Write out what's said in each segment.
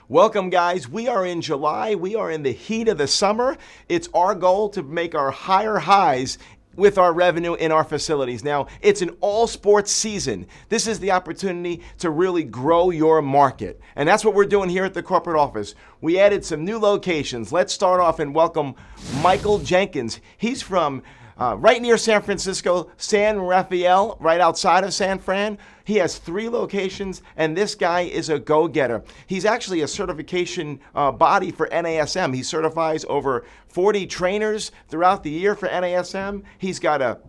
Welcome, guys. We are in July. We are in the heat of the summer. It's our goal to make our higher highs with our revenue in our facilities. Now, it's an all sports season. This is the opportunity to really grow your market. And that's what we're doing here at the corporate office. We added some new locations. Let's start off and welcome Michael Jenkins. He's from right near San Francisco, San Rafael, right outside of San Fran. He has 3 locations, and this guy is a go-getter. He's actually a certification body for NASM. He certifies over 40 trainers throughout the year for NASM. He's got a,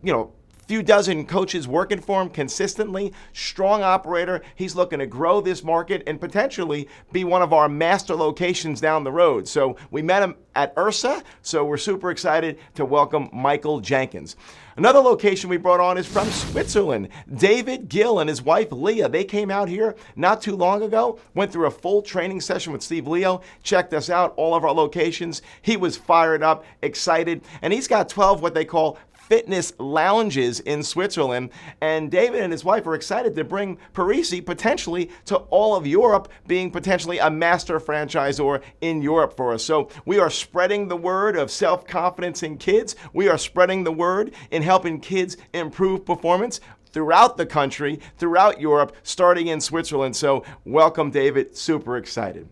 few dozen coaches working for him consistently, strong operator. He's looking to grow this market and potentially be one of our master locations down the road. So we met him at URSA, so we're super excited to welcome Michael Jenkins. Another location we brought on is from Switzerland. David Gill and his wife Leah, they came out here not too long ago, went through a full training session with Steve Leo, checked us out, all of our locations. He was fired up, excited, and he's got 12 what they call fitness lounges in Switzerland, and David and his wife are excited to bring Parisi potentially to all of Europe, being potentially a master franchisor in Europe for us. So we are spreading the word of self-confidence in kids. We are spreading the word in helping kids improve performance throughout the country, throughout Europe, starting in Switzerland. So welcome, David. Super excited.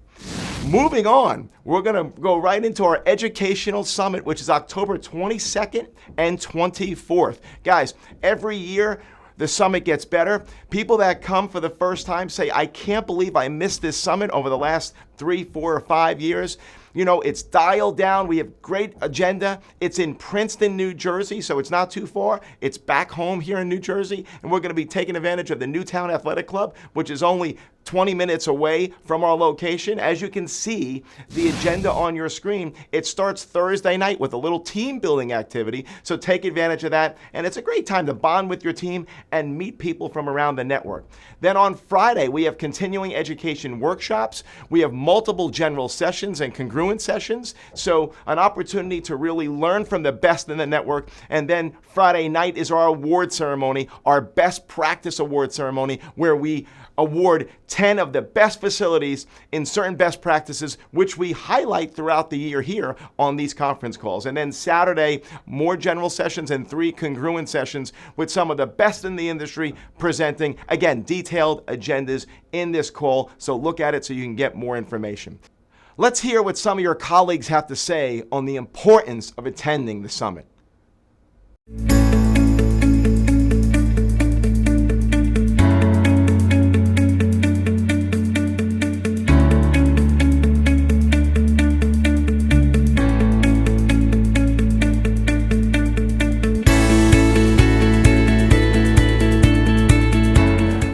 Moving on, we're going to go right into our educational summit, which is October 22nd and 24th. Guys, every year the summit gets better. People that come for the first time say, I can't believe I missed this summit over the last 3, 4, or 5 years. It's dialed down. We have great agenda. It's in Princeton, New Jersey, so it's not too far. It's back home here in New Jersey, and we're going to be taking advantage of the Newtown Athletic Club, which is only 20 minutes away from our location. As you can see, the agenda on your screen, it starts Thursday night with a little team building activity, so take advantage of that, and it's a great time to bond with your team and meet people from around the network. Then on Friday, we have continuing education workshops. We have multiple general sessions and congruent sessions, so an opportunity to really learn from the best in the network. And then Friday night is our award ceremony, our best practice award ceremony, where we award 10 of the best facilities in certain best practices, which we highlight throughout the year here on these conference calls. And then Saturday, more general sessions and 3 congruent sessions with some of the best in the industry presenting, again, detailed agendas in this call. So look at it so you can get more information. Let's hear what some of your colleagues have to say on the importance of attending the summit.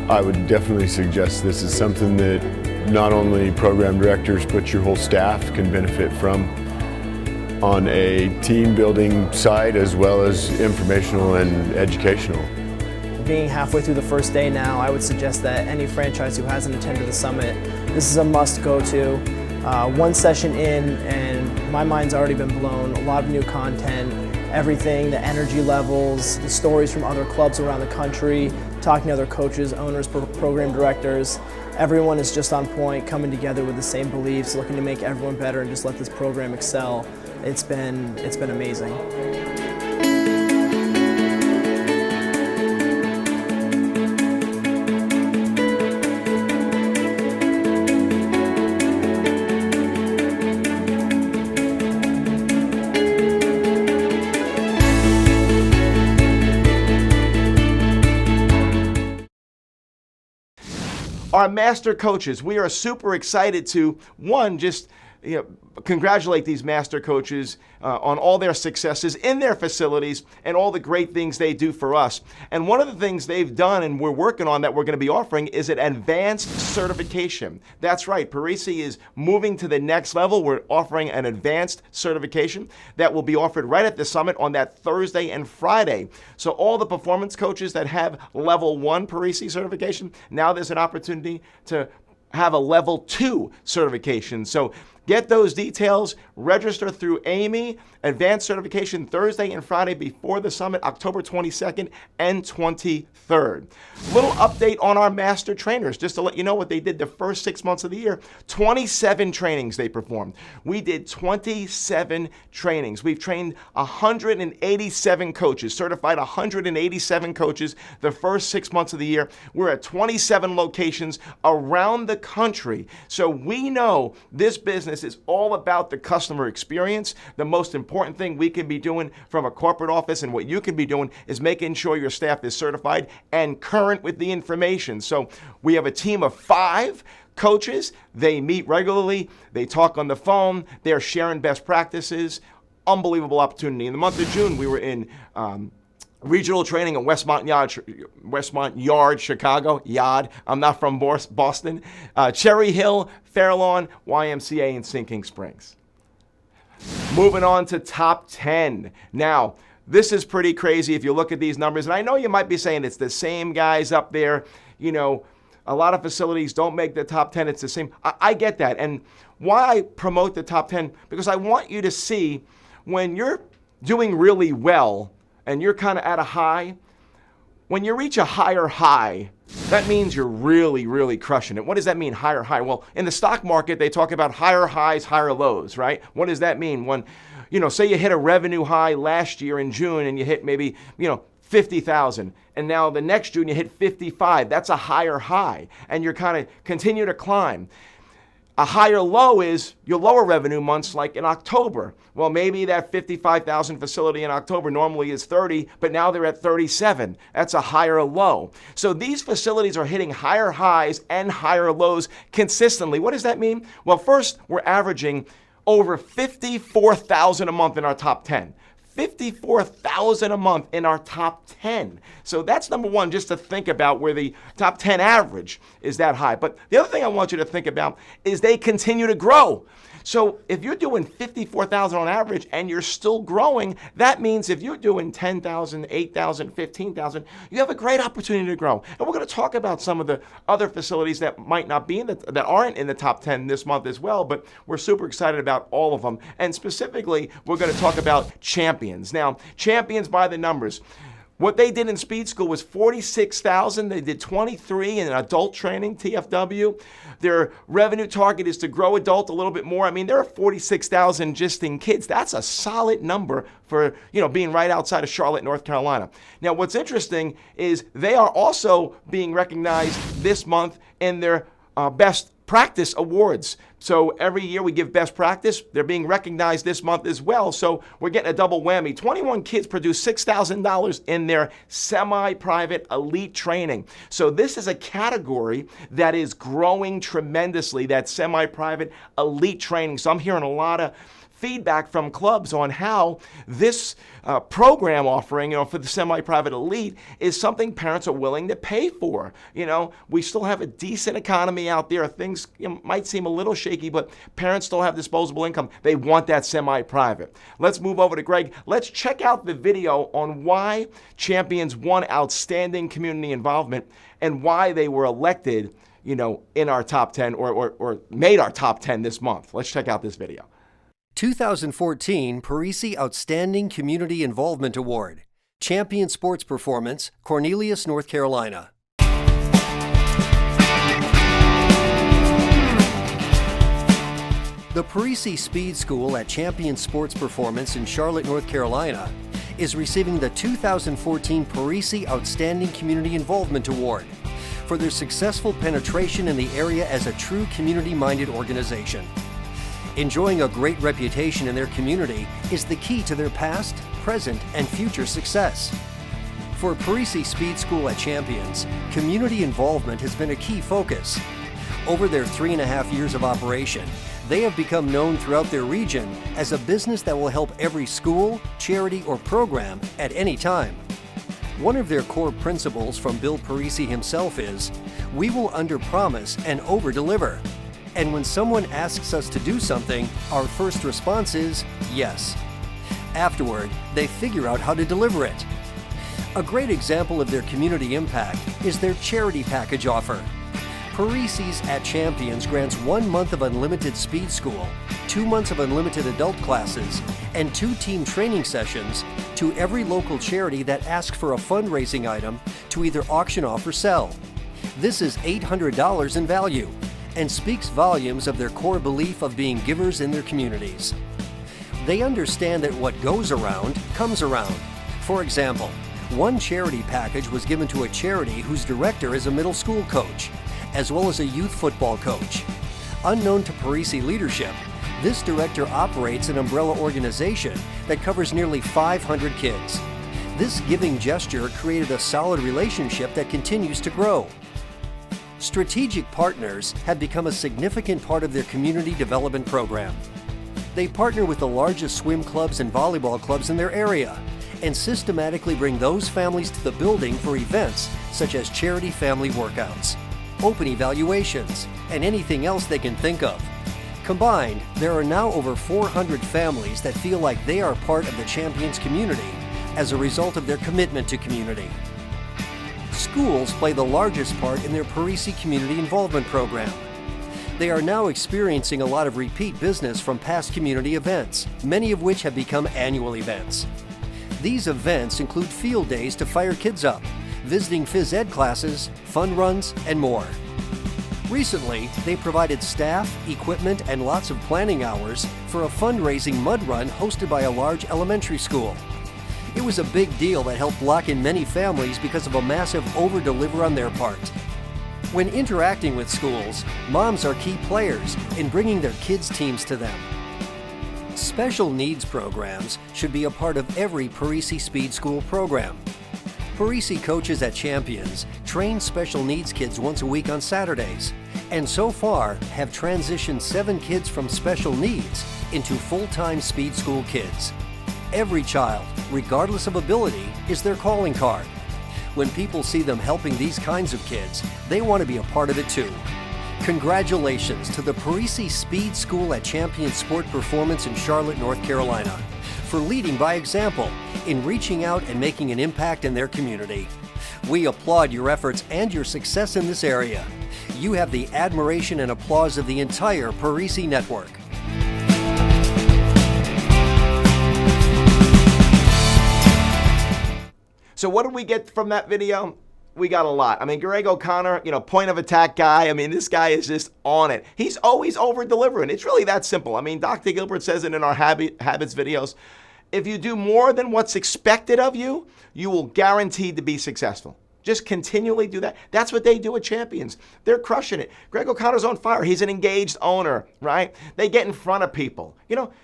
I would definitely suggest this is something that not only program directors but your whole staff can benefit from on a team building side as well as informational and educational. Being halfway through the first day now, I would suggest that any franchise who hasn't attended the summit, this is a must go to. One session in and my mind's already been blown. A lot of new content, everything, the energy levels, the stories from other clubs around the country, talking to other coaches, owners, program directors. Everyone is just on point, coming together with the same beliefs, looking to make everyone better and just let this program excel. It's been amazing. Our master coaches, we are super excited to, one, just congratulate these master coaches on all their successes in their facilities and all the great things they do for us. And one of the things they've done and we're working on that we're going to be offering is an advanced certification. That's right, Parisi is moving to the next level. We're offering an advanced certification that will be offered right at the summit on that Thursday and Friday. So all the performance coaches that have level 1 Parisi certification, now there's an opportunity to have a level 2 certification. So Get those details. Register through Amy. Advanced certification Thursday and Friday before the summit, October 22nd and 23rd. Little update on our master trainers, just to let you know what they did the first 6 months of the year. 27 trainings they performed. We did 27 trainings. We've trained 187 coaches, certified 187 coaches the first 6 months of the year. We're at 27 locations around the country. So we know this business is all about the customer experience. The most important thing we can be doing from a corporate office and what you can be doing is making sure your staff is certified and current with the information. So we have a team of 5 coaches. They meet regularly. They talk on the phone. They're sharing best practices. Unbelievable opportunity. In the month of June, we were in regional training in Westmont Yard, Chicago. Yard. I'm not from Boston. Cherry Hill, Fairlawn, YMCA, and Sinking Springs. Moving on to top 10. Now, this is pretty crazy if you look at these numbers. And I know you might be saying it's the same guys up there. You know, a lot of facilities don't make the top 10. It's the same. I get that. And why I promote the top 10, because I want you to see when you're doing really well and you're kind of at a high, when you reach a higher high, that means you're really, really crushing it. What does that mean, higher high? Well, in the stock market, they talk about higher highs, higher lows, right? What does that mean? When, say you hit a revenue high last year in June and you hit maybe, 50,000. And now the next June you hit 55. That's a higher high. And you're kind of continue to climb. A higher low is your lower revenue months like in October. Well, maybe that 55,000 facility in October normally is 30, but now they're at 37. That's a higher low. So these facilities are hitting higher highs and higher lows consistently. What does that mean? Well, first, we're averaging over 54,000 a month in our top 10. 54,000 a month in our top 10. So that's number one, just to think about where the top 10 average is that high. But the other thing I want you to think about is they continue to grow. So if you're doing 54,000 on average and you're still growing, that means if you're doing 10,000, 8,000, 15,000, you have a great opportunity to grow. And we're going to talk about some of the other facilities that might not be that aren't in the top 10 this month as well, but we're super excited about all of them. And specifically, we're going to talk about champions. Now, champions by the numbers. What they did in speed school was 46,000. They did 23 in adult training, TFW. Their revenue target is to grow adult a little bit more. I mean, there are 46,000 just in kids. That's a solid number for, being right outside of Charlotte, North Carolina. Now, what's interesting is they are also being recognized this month in their best practice awards. So every year we give best practice. They're being recognized this month as well. So we're getting a double whammy. 21 kids produced $6,000 in their semi-private elite training. So this is a category that is growing tremendously, that semi-private elite training. So I'm hearing a lot of feedback from clubs on how this program offering, for the semi-private elite is something parents are willing to pay for. We still have a decent economy out there. Things might seem a little shaky, but parents still have disposable income. They want that semi-private. Let's move over to Greg. Let's check out the video on why Champions won outstanding community involvement and why they were elected, in our top 10 or made our top 10 this month. Let's check out this video. 2014 Parisi Outstanding Community Involvement Award. Champion Sports Performance, Cornelius, North Carolina. The Parisi Speed School at Champion Sports Performance in Charlotte, North Carolina is receiving the 2014 Parisi Outstanding Community Involvement Award for their successful penetration in the area as a true community-minded organization. Enjoying a great reputation in their community is the key to their past, present, and future success. For Parisi Speed School at Champions, community involvement has been a key focus. Over their 3.5 years of operation, they have become known throughout their region as a business that will help every school, charity, or program at any time. One of their core principles from Bill Parisi himself is, we will under-promise and over-deliver. And when someone asks us to do something, our first response is yes. Afterward, they figure out how to deliver it. A great example of their community impact is their charity package offer. Parisi's at Champions grants 1 month of unlimited speed school, 2 months of unlimited adult classes, and 2 team training sessions to every local charity that asks for a fundraising item to either auction off or sell. This is $800 in value and speaks volumes of their core belief of being givers in their communities. They understand that what goes around comes around. For example, one charity package was given to a charity whose director is a middle school coach, as well as a youth football coach. Unknown to Parisi leadership, this director operates an umbrella organization that covers nearly 500 kids. This giving gesture created a solid relationship that continues to grow. Strategic partners have become a significant part of their community development program. They partner with the largest swim clubs and volleyball clubs in their area and systematically bring those families to the building for events such as charity family workouts, open evaluations, and anything else they can think of. Combined, there are now over 400 families that feel like they are part of the Champions community as a result of their commitment to community. Schools play the largest part in their Parisi Community Involvement Program. They are now experiencing a lot of repeat business from past community events, many of which have become annual events. These events include field days to fire kids up, visiting phys ed classes, fun runs, and more. Recently, they provided staff, equipment, and lots of planning hours for a fundraising mud run hosted by a large elementary school. It was a big deal that helped lock in many families because of a massive over-deliver on their part. When interacting with schools, moms are key players in bringing their kids' teams to them. Special needs programs should be a part of every Parisi Speed School program. Parisi coaches at Champions train special needs kids once a week on Saturdays, and so far have transitioned 7 kids from special needs into full-time speed school kids. Every child, regardless of ability, is their calling card. When people see them helping these kinds of kids, they want to be a part of it too. Congratulations to the Parisi Speed School at Champions Sport Performance in Charlotte, North Carolina, for leading by example in reaching out and making an impact in their community. We applaud your efforts and your success in this area. You have the admiration and applause of the entire Parisi network. So what did we get from that video? We got a lot. I mean, Greg O'Connor, point of attack guy. I mean, this guy is just on it. He's always over-delivering. It's really that simple. I mean, Dr. Gilbert says it in our habits videos. If you do more than what's expected of you, you will guaranteed to be successful. Just continually do that. That's what they do at Champions. They're crushing it. Greg O'Connor's on fire. He's an engaged owner, right? They get in front of people.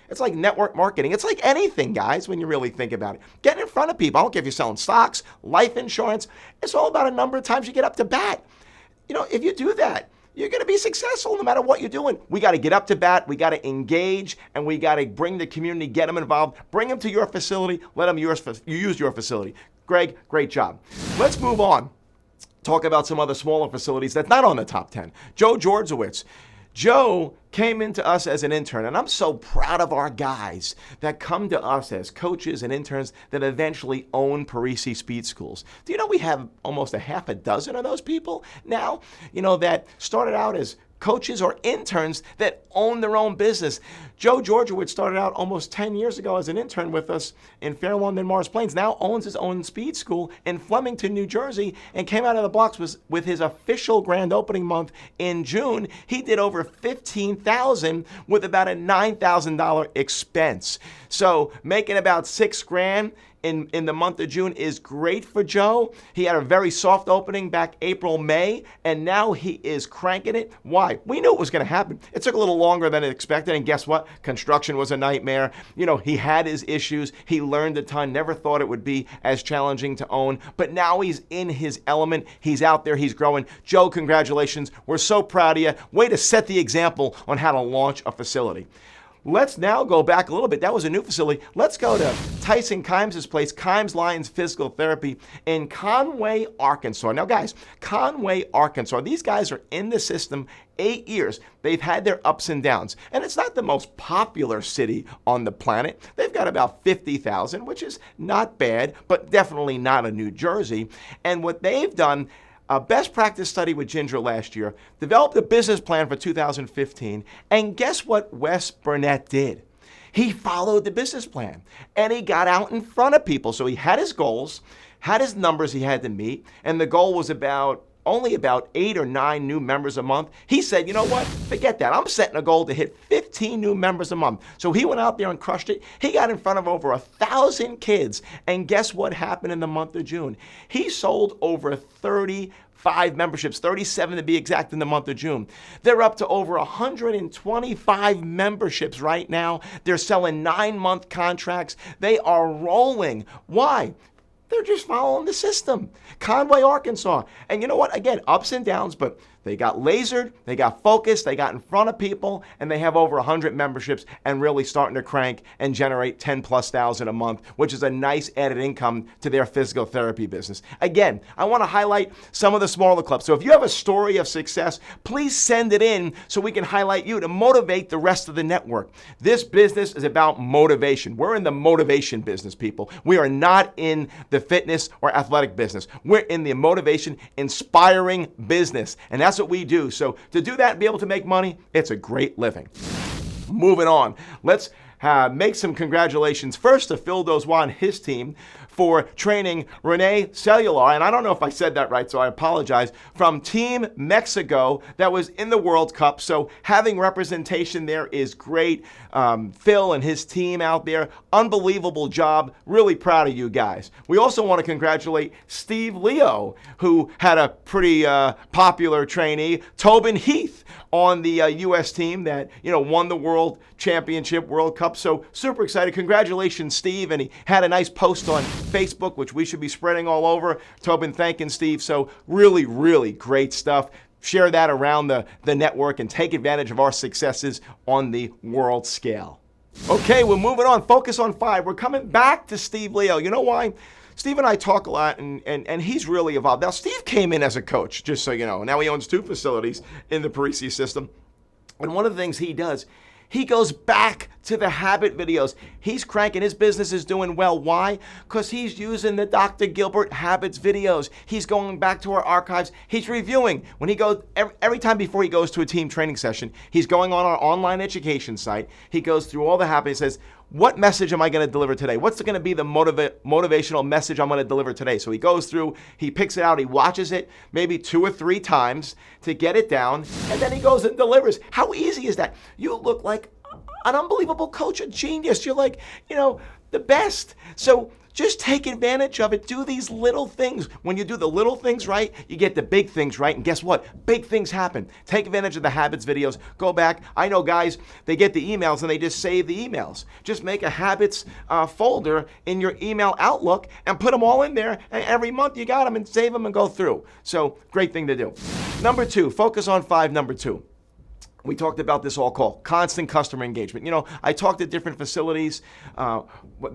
It's like network marketing. It's like anything, guys, when you really think about it. Get in front of people. I don't care if you're selling stocks, life insurance. It's all about a number of times you get up to bat. If you do that, you're going to be successful no matter what you're doing. We got to get up to bat. We got to engage, and we got to bring the community, get them involved, bring them to your facility, let them use your facility. Greg, great job. Let's move on. Talk about some other smaller facilities that's not on the top 10. Joe Georgiewicz. Joe came into us as an intern, and I'm so proud of our guys that come to us as coaches and interns that eventually own Parisi Speed Schools. Do you know we have almost a half a dozen of those people now, that started out as coaches or interns that own their own business. Joe Georgiewicz started out almost 10 years ago as an intern with us in Fair Lawn, Morris Plains, now owns his own speed school in Flemington, New Jersey, and came out of the blocks with his official grand opening month in June. He did over $15,000 with about a $9,000 expense. So making about $6,000 in the month of June is great for Joe. He had a very soft opening back April, May, and now he is cranking it. Why? We knew it was going to happen. It took a little longer than expected, and guess what? Construction was a nightmare. He had his issues. He learned a ton. Never thought it would be as challenging to own, but now he's in his element. He's out there. He's growing. Joe, congratulations. We're so proud of you. Way to set the example on how to launch a facility. Let's now go back a little bit. That was a new facility. Let's go to Tyson Kimes' place, Kimes Lions Physical Therapy in Conway, Arkansas. Now, guys, Conway, Arkansas, these guys are in the system 8 years. They've had their ups and downs. And it's not the most popular city on the planet. They've got about 50,000, which is not bad, but definitely not a New Jersey. And what they've done, a best practice study with Ginger last year, developed a business plan for 2015, and guess what Wes Burnett did? He followed the business plan, and he got out in front of people. So he had his goals, had his numbers he had to meet, and the goal was only about 8 or 9 new members a month. He said, you know what? Forget that. I'm setting a goal to hit 15 new members a month. So he went out there and crushed it. He got in front of over 1,000 kids. And guess what happened in the month of June? He sold over 35 memberships, 37 to be exact, in the month of June. They're up to over 125 memberships right now. They're selling 9-month contracts. They are rolling. Why? They're just following the system. Conway, Arkansas. And you know what? Again, ups and downs, but they got lasered, they got focused, they got in front of people, and they have over 100 memberships and really starting to crank and generate 10,000+ a month, which is a nice added income to their physical therapy business. Again, I want to highlight some of the smaller clubs. So if you have a story of success, please send it in so we can highlight you to motivate the rest of the network. This business is about motivation. We're in the motivation business, people. We are not in the fitness or athletic business. We're in the motivation, inspiring business. And that's what we do. So to do that and be able to make money, it's a great living. Moving on, let's make some congratulations first to Phil Dozois and his team for training Renee Cellular, and I don't know if I said that right, so I apologize, from Team Mexico that was in the World Cup. So having representation there is great. Phil and his team out there, unbelievable job. Really proud of you guys. We also want to congratulate Steve Leo, who had a pretty popular trainee, Tobin Heath, on the U.S. team that won the World Championship, World Cup. So super excited. Congratulations, Steve. And he had a nice post on Facebook, which we should be spreading all over. Tobin thanking Steve. So really, really great stuff. Share that around the network and take advantage of our successes on the world scale. Okay, we're moving on. Focus on 5. We're coming back to Steve Leo. You know why? Steve and I talk a lot, and he's really evolved. Now, Steve came in as a coach, just so you know. Now he owns 2 facilities in the Parisi system. And one of the things he does, he goes back to the habit videos. He's cranking. His business is doing well. Why? Because he's using the Dr. Gilbert Habits videos. He's going back to our archives. He's reviewing. When he goes, every time before he goes to a team training session, he's going on our online education site. He goes through all the habits. He says, what message am I going to deliver today? What's going to be the motivational message I'm going to deliver today? So he goes through, he picks it out, he watches it maybe 2 or 3 times to get it down, and then he goes and delivers. How easy is that? You look like an unbelievable coach, a genius. You're like, the best. So just take advantage of it. Do these little things. When you do the little things right, you get the big things right. And guess what? Big things happen. Take advantage of the habits videos. Go back. I know guys, they get the emails and they just save the emails. Just make a habits folder in your email Outlook and put them all in there. And every month you got them and save them and go through. So great thing to do. Number 2, focus on 5, number 2. We talked about this all call, constant customer engagement. I talked to different facilities that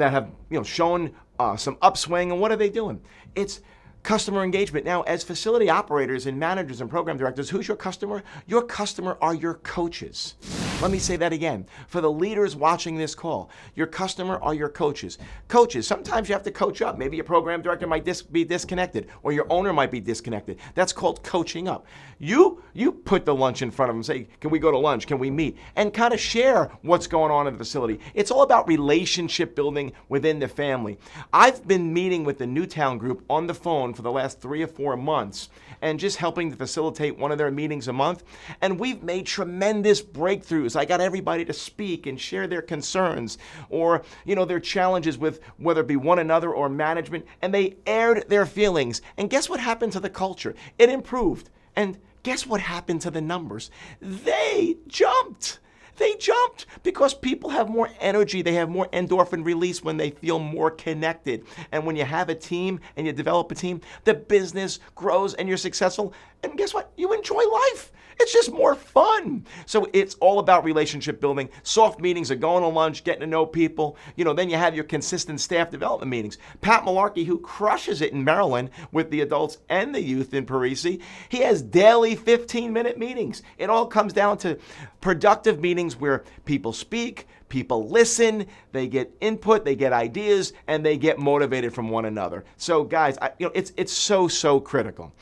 have, shown some upswing, and what are they doing? It's customer engagement. Now, as facility operators and managers and program directors, who's your customer? Your customer are your coaches. Let me say that again. For the leaders watching this call, your customer are your coaches. Coaches, sometimes you have to coach up. Maybe your program director might be disconnected, or your owner might be disconnected. That's called coaching up. You put the lunch in front of them and say, can we go to lunch? Can we meet? And kind of share what's going on in the facility. It's all about relationship building within the family. I've been meeting with the Newtown group on the phone for the last 3 or 4 months and just helping to facilitate one of their meetings a month. And we've made tremendous breakthroughs. I got everybody to speak and share their concerns or, their challenges with whether it be one another or management, and they aired their feelings. And guess what happened to the culture? It improved. And guess what happened to the numbers? They jumped. They jumped because people have more energy. They have more endorphin release when they feel more connected. And when you have a team and you develop a team, the business grows and you're successful. And guess what? You enjoy life. It's just more fun. So it's all about relationship building. Soft meetings are going to lunch, getting to know people. Then you have your consistent staff development meetings. Pat Malarkey, who crushes it in Maryland with the adults and the youth in Parisi, he has daily 15-minute meetings. It all comes down to productive meetings where people speak, people listen, they get input, they get ideas, and they get motivated from one another. So guys, it's so critical.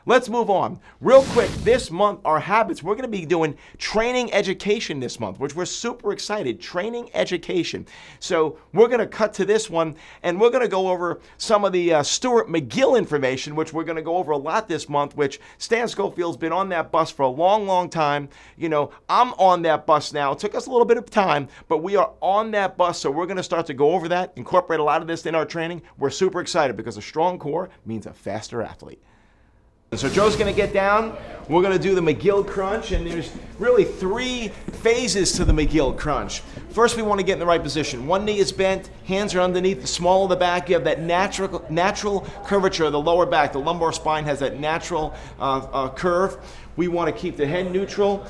let's move on. Real quick, this month, our habits, we're going to be doing training education this month, which we're super excited. Training education. So we're going to cut to this one, and we're going to go over some of the Stuart McGill information, which we're going to go over a lot this month, which Stan Schofield's been on that bus for a long, long time. You know, I'm on that bus now. It took us a little bit of time, but we are on that bus, so we're going to start to go over that, incorporate a lot of this in our training. We're super excited because a strong core means a faster athlete. So Joe's going to get down. We're going to do the McGill crunch, and there's really 3 phases to the McGill crunch. First, we want to get in the right position. One knee is bent, hands are underneath, the small of the back. You have that natural curvature of the lower back. The lumbar spine has that natural curve. We want to keep the head neutral.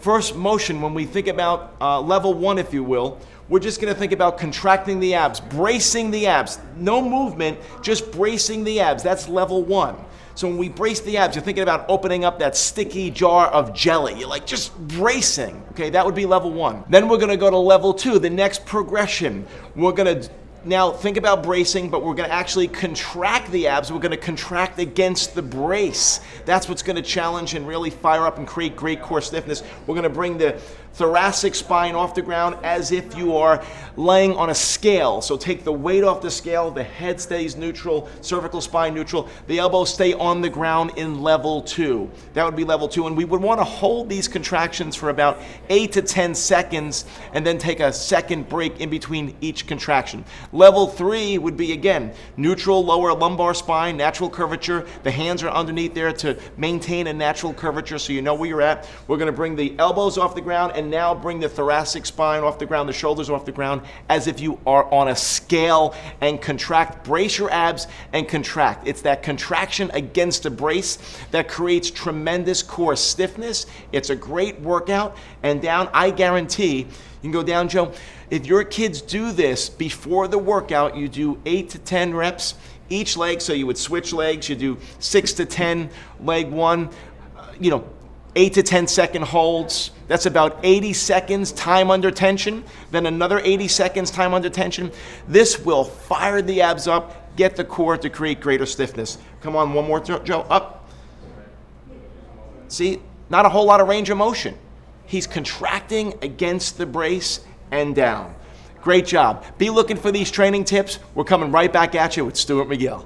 First motion, when we think about level 1, if you will, we're just going to think about contracting the abs, bracing the abs. No movement, just bracing the abs. That's level 1. So when we brace the abs, you're thinking about opening up that sticky jar of jelly. You're like just bracing. Okay, that would be level 1. Then we're going to go to level 2, the next progression. We're going to now think about bracing, but we're going to actually contract the abs. We're going to contract against the brace. That's what's going to challenge and really fire up and create great core stiffness. We're going to bring the thoracic spine off the ground as if you are laying on a scale. So take the weight off the scale, the head stays neutral, cervical spine neutral, the elbows stay on the ground in level 2. That would be level 2, and we would want to hold these contractions for about 8 to 10 seconds and then take a second break in between each contraction. Level 3 would be, again, neutral lower lumbar spine, natural curvature. The hands are underneath there to maintain a natural curvature so you know where you're at. We're going to bring the elbows off the ground and now bring the thoracic spine off the ground, the shoulders off the ground, as if you are on a scale, and contract. Brace your abs and contract. It's that contraction against a brace that creates tremendous core stiffness. It's a great workout. And down, I guarantee, you can go down, Joe. If your kids do this before the workout, you do 8 to 10 reps each leg. So you would switch legs. You do 6 to 10 leg 1, 8 to 10 second holds. That's about 80 seconds time under tension. Then another 80 seconds time under tension. This will fire the abs up, get the core to create greater stiffness. Come on, one more, Joe. Up. See, not a whole lot of range of motion. He's contracting against the brace and down. Great job. Be looking for these training tips. We're coming right back at you with Stuart McGill.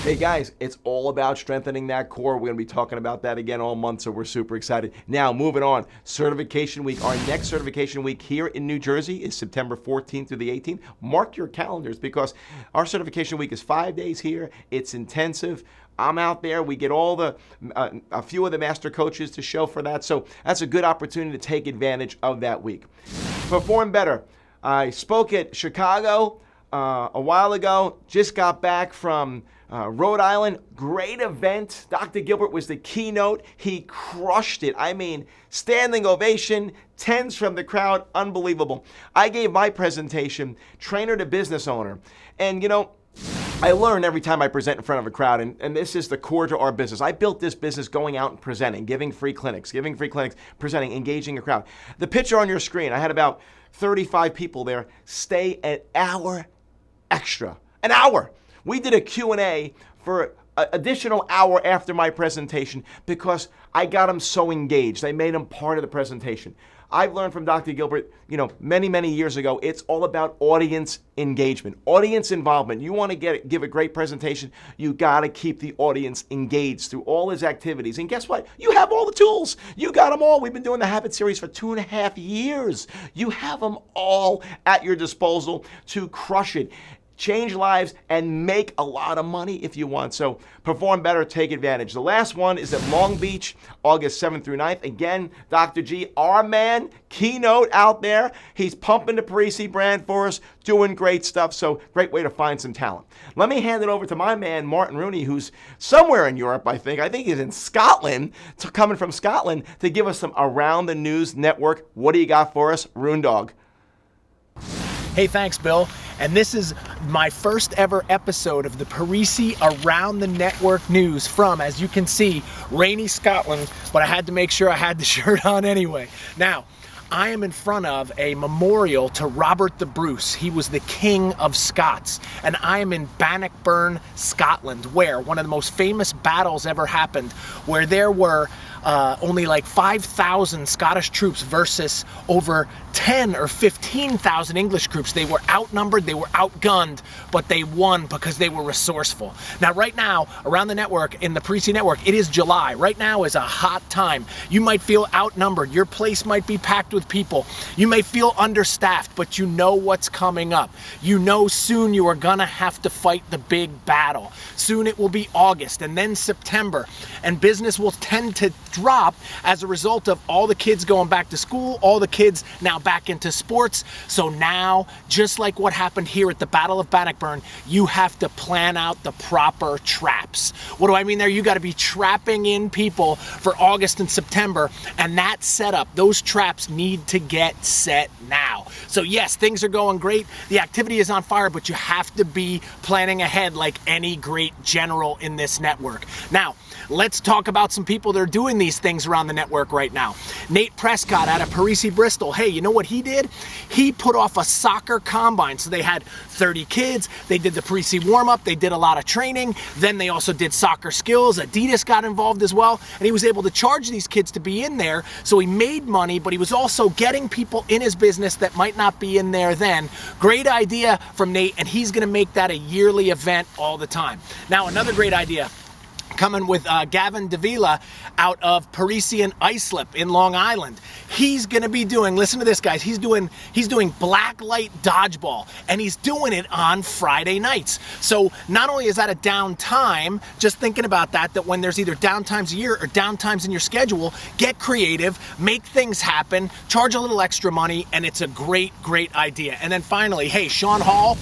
Hey guys, it's all about strengthening that core. We're going to be talking about that again all month, so we're super excited. Now, moving on, certification week. Our next certification week here in New Jersey is September 14th through the 18th. Mark your calendars because our certification week is 5 days here. It's intensive. I'm out there. We get all a few of the master coaches to show for that, so that's a good opportunity to take advantage of that week. Perform better. I spoke at Chicago a while ago, just got back from Rhode Island. Great event. Dr. Gilbert was the keynote. He crushed it. I mean, standing ovation, tens from the crowd, unbelievable. I gave my presentation, trainer to business owner. And I learn every time I present in front of a crowd, and this is the core to our business. I built this business going out and presenting, giving free clinics, presenting, engaging a crowd. The picture on your screen, I had about 35 people there stay an hour extra. An hour. We did a Q&A for an additional hour after my presentation because I got them so engaged. I made them part of the presentation. I've learned from Dr. Gilbert, many, many years ago, it's all about audience engagement, audience involvement. You want to give a great presentation, you got to keep the audience engaged through all his activities. And guess what? You have all the tools. You got them all. We've been doing the Habit series for 2.5 years. You have them all at your disposal to crush it. Change lives and make a lot of money if you want. So perform better, take advantage. The last one is at Long Beach, August 7th through 9th. Again, Dr. G, our man, keynote out there. He's pumping the Parisi brand for us, doing great stuff. So great way to find some talent. Let me hand it over to my man, Martin Rooney, who's somewhere in Europe, I think. I think he's in Scotland, coming from Scotland, to give us some Around the News Network. What do you got for us, Roon Dog? Hey, thanks, Bill. And this is my first ever episode of the Parisi Around the Network News from, as you can see, rainy Scotland, but I had to make sure I had the shirt on anyway. Now, I am in front of a memorial to Robert the Bruce. He was the King of Scots. And I am in Bannockburn, Scotland, where one of the most famous battles ever happened, where there were only like 5,000 Scottish troops versus over 10 or 15,000 English troops. They were outnumbered, they were outgunned, but they won because they were resourceful. Now, right now, around the network, in the Parisi network, it is July. Right now is a hot time. You might feel outnumbered. Your place might be packed with people. You may feel understaffed, but you know what's coming up. You know soon you are gonna have to fight the big battle. Soon it will be August and then September, and business will tend to drop as a result of all the kids going back to school, all the kids now back into sports. So now, just like what happened here at the Battle of Bannockburn, you have to plan out the proper traps. What do I mean there? You got to be trapping in people for August and September, and that setup, those traps need to get set now. So yes, things are going great. The activity is on fire, but you have to be planning ahead like any great general in this network. Now, let's talk about some people that are doing these things around the network right now. Nate Prescott out of Parisi, Bristol. Hey, you know what he did? He put off a soccer combine. So they had 30 kids. They did the Parisi warm-up. They did a lot of training. Then they also did soccer skills. Adidas got involved as well. And he was able to charge these kids to be in there. So he made money, but he was also getting people in his business that might not be in there then. Great idea from Nate, and he's going to make that a yearly event all the time. Now, another great idea coming with Gavin Davila out of Parisi and Islip in Long Island. He's gonna be doing, listen to this guys, he's doing black light dodgeball, and he's doing it on Friday nights. So not only is that a downtime, just thinking about that when there's either downtimes a year or downtimes in your schedule, get creative, make things happen, charge a little extra money, and it's a great idea. And then finally, hey, Sean Hall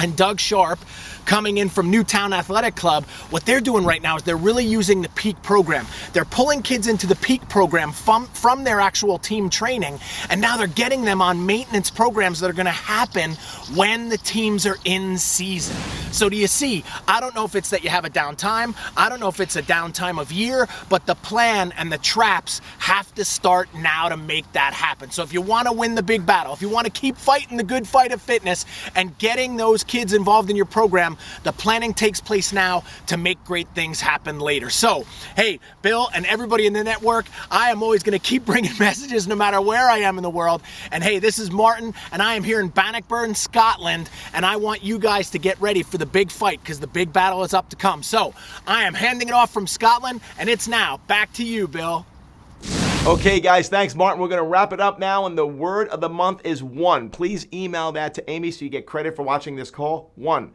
and Doug Sharp coming in from Newtown Athletic Club, what they're doing right now is they're really using the peak program. They're pulling kids into the peak program from their actual team training, and now they're getting them on maintenance programs that are gonna happen when the teams are in season. So do you see, I don't know if it's that you have a downtime, I don't know if it's a downtime of year, but the plan and the traps have to start now to make that happen. So if you wanna win the big battle, if you wanna keep fighting the good fight of fitness and getting those kids involved in your program, the planning takes place now to make great things happen later. So, hey, Bill and everybody in the network, I am always going to keep bringing messages no matter where I am in the world. And hey, this is Martin, and I am here in Bannockburn, Scotland, and I want you guys to get ready for the big fight because the big battle is up to come. So, I am handing it off from Scotland, and it's now back to you, Bill. Okay, guys, thanks, Martin. We're going to wrap it up now, and the word of the month is one. Please email that to Amy so you get credit for watching this call. One.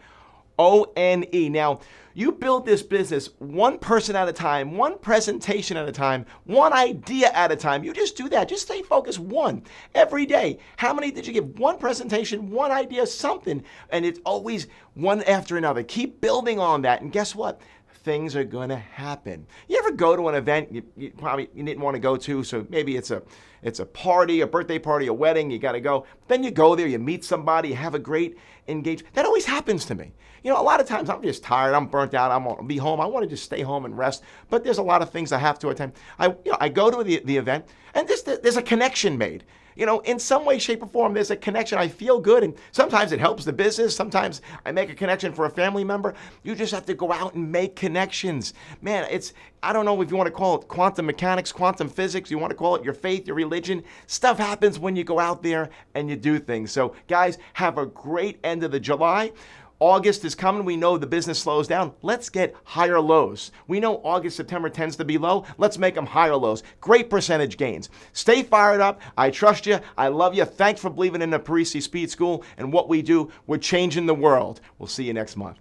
O-N-E. Now, you build this business one person at a time, one presentation at a time, one idea at a time. You just do that. Just stay focused one every day. How many did you give? One presentation, one idea, something, and it's always one after another. Keep building on that, and guess what? Things are going to happen. You ever go to an event you probably didn't want to go to, so maybe it's a party, a birthday party, a wedding, you got to go. Then you go there, you meet somebody, you have a great engagement. That always happens to me. You know, a lot of times I'm just tired, I'm burnt out, I'm gonna be home. I want to just stay home and rest, but there's a lot of things I have to attend. I go to the event, and there's a connection made. You know, in some way, shape, or form, there's a connection. I feel good, and sometimes it helps the business. Sometimes I make a connection for a family member. You just have to go out and make connections. Man, I don't know if you want to call it quantum mechanics, quantum physics, you want to call it your faith, your religion. Stuff happens when you go out there and you do things. So, guys, have a great end of the July. August is coming. We know the business slows down. Let's get higher lows. We know August, September tends to be low. Let's make them higher lows. Great percentage gains. Stay fired up. I trust you. I love you. Thanks for believing in the Parisi Speed School and what we do. We're changing the world. We'll see you next month.